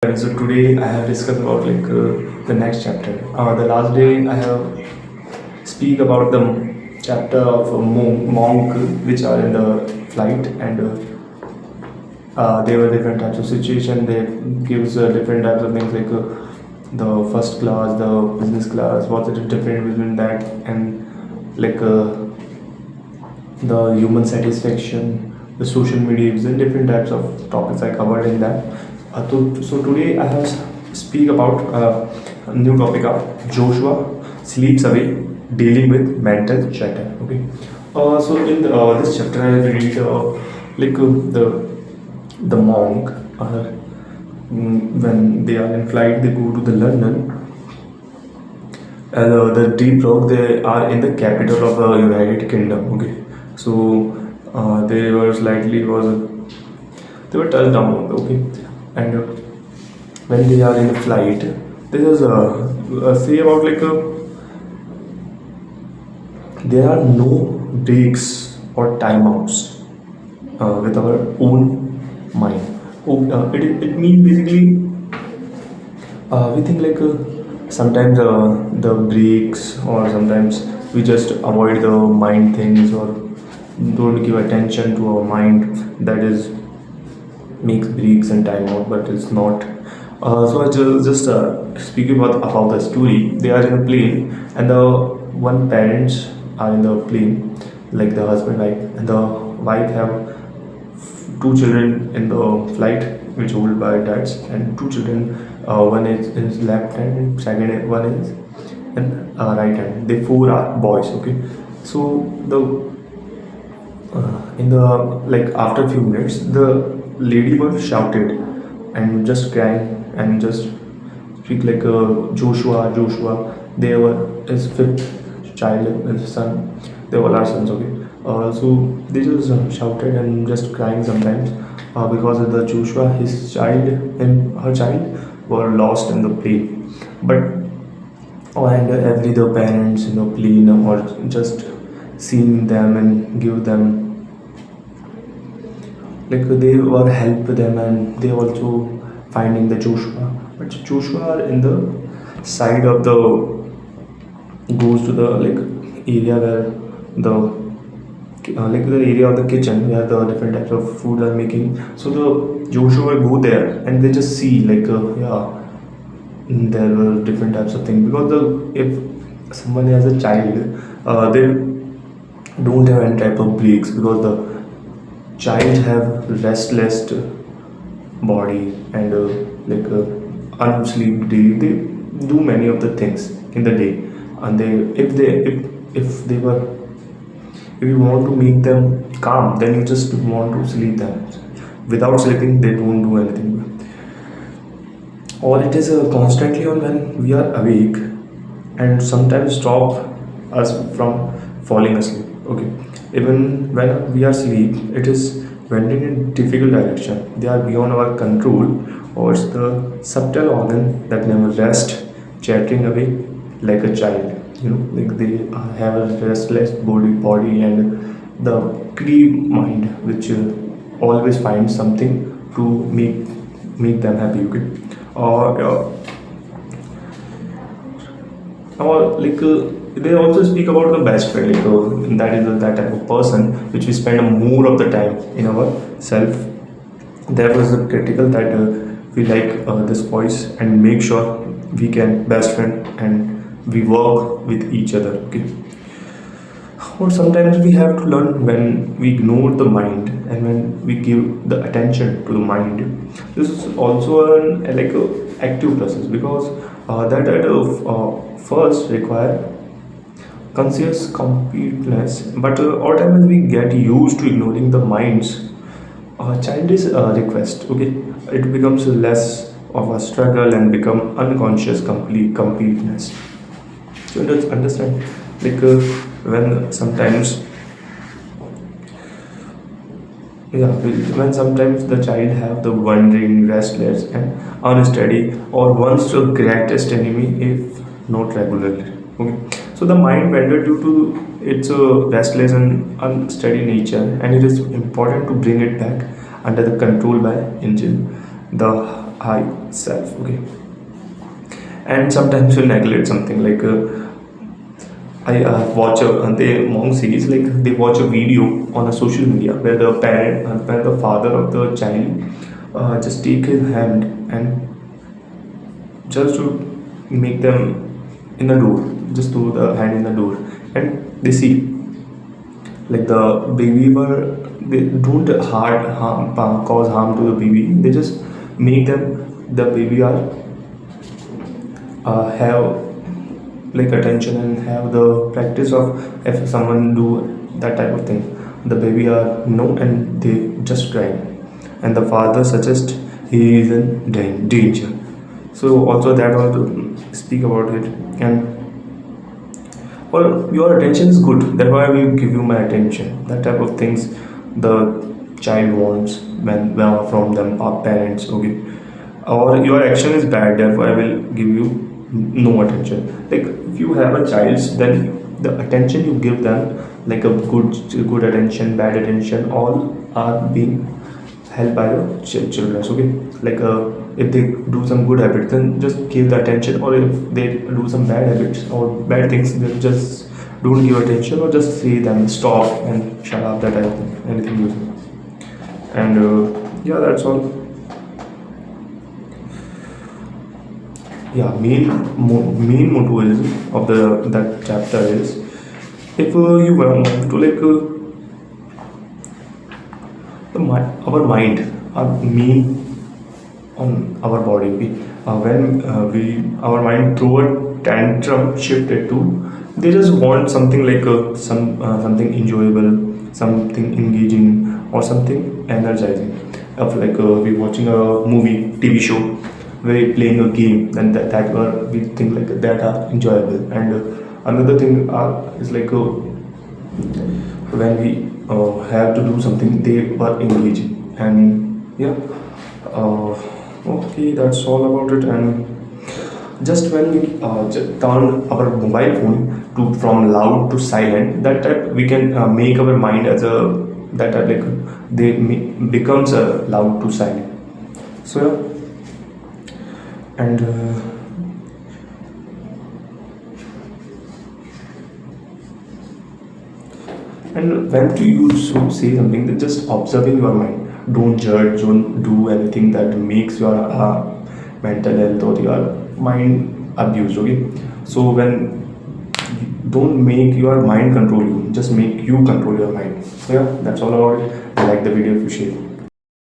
And so today I have discussed about the next chapter. The last day I have speak about the chapter of a monk which are in the flight and there were different types of situation. They gives different types of things the first class, the business class. What's the difference between that and the human satisfaction, the social media, and different types of topics I covered in that. So today I have speak about a new topic of Joshua sleeps away, dealing with mental chatter. Okay. So in this chapter I read the monk when they are in flight they go to the London. The Deep Rock, they are in the capital of the United Kingdom. Okay, so they were slightly was they were touched down. Okay, and when they are in a flight, this is say about there are no breaks or timeouts with our own mind. It means basically we think sometimes the breaks or sometimes we just avoid the mind things or don't give attention to our mind that is makes breaks and time out, but it's not. So I just speaking about the story. They are in a plane, and the one parents are in the plane, like the husband wife, and the wife have two children in the flight, which hold by dads, and two children. One is in his left hand, and one is in right hand. They four are boys. Okay, so the in the after a few minutes the lady was shouted and just crying and just speak Joshua. They were his fifth child, his son. They all are sons. Okay, so they just shouted and just crying sometimes because of the Joshua, his child and her child were lost in the plane. But and every the parents in the plane or just seeing them and give them they were help them and they also finding the Joshua, but Joshua are in the side of the goes to the area where the the area of the kitchen where the different types of food are making. So the Joshua will go there and they just see there were different types of things because the if someone has a child they don't have any type of breaks because the child have restless body and unsleep day. They do many of the things in the day, and if they were if you want to make them calm, then you just want to sleep them. Without sleeping they don't do anything, or it is constantly on when we are awake and sometimes stop us from falling asleep. Okay, even when we are asleep, it is wending in difficult direction. They are beyond our control, or it's the subtle organ that never rest, chattering away like a child. They have a restless body and the greedy mind, which always finds something to make them happy. Okay, or they also speak about the best friend, that is that type of person which we spend more of the time in our self. That was critical that we this voice and make sure we can best friend and we work with each other. Okay, or sometimes we have to learn when we ignore the mind and when we give the attention to the mind. This is also an active process because first require conscious completeness, but all times we get used to ignoring the mind's childish request. Okay, it becomes less of a struggle and become unconscious completeness. So let's understand when sometimes when sometimes the child have the wandering, restless and unsteady or once the greatest enemy if not regularly. Okay, so the mind wander due to its restless and unsteady nature, and it is important to bring it back under the control by engine. The high self. Okay, and sometimes we neglect something like I watch the Monk series, like they watch a video on a social media where the parent, where the father of the child just take his hand and just to make them in the door, just throw the hand in the door, and they see like the baby were, they don't cause harm to the baby, they just make them, the baby are have like attention and have the practice of, if someone do that type of thing, the baby are no, and they just cry, and the father suggests he is in danger. So also that also speak about it. And or your attention is good, that's why I will give you my attention, that type of things the child wants when from them our parents. Okay, or your action is bad, therefore I will give you no attention. Like if you have a child, then the attention you give them, like a good attention, bad attention, all are being held by the children. Okay, like if they do some good habits, then just give the attention, or if they do some bad habits or bad things, then just don't give attention, or just say them stop and shut up, that type of thing, anything you say. And yeah, that's all. Yeah, main motto is of the that chapter is, if you want to like our mind are mean on our body. Okay? When we our mind throw a tantrum shifted to, they just want something like something enjoyable, something engaging, or something energizing. Of like we watching a movie, TV show, we playing a game, then that we think like that are enjoyable. And another thing is like when we have to do something, they were engaging. And yeah, uh, okay, that's all about it. And just when we turn our mobile phone to from loud to silent, that type we can make our mind as a, that type like becomes a loud to silent. So yeah. And and when to you say something, then just observing your mind, don't judge, don't do anything that makes your mental health or your mind abused. Okay, so when, don't make your mind control you, just make you control your mind. So yeah, that's all about it. I like the video, if you share.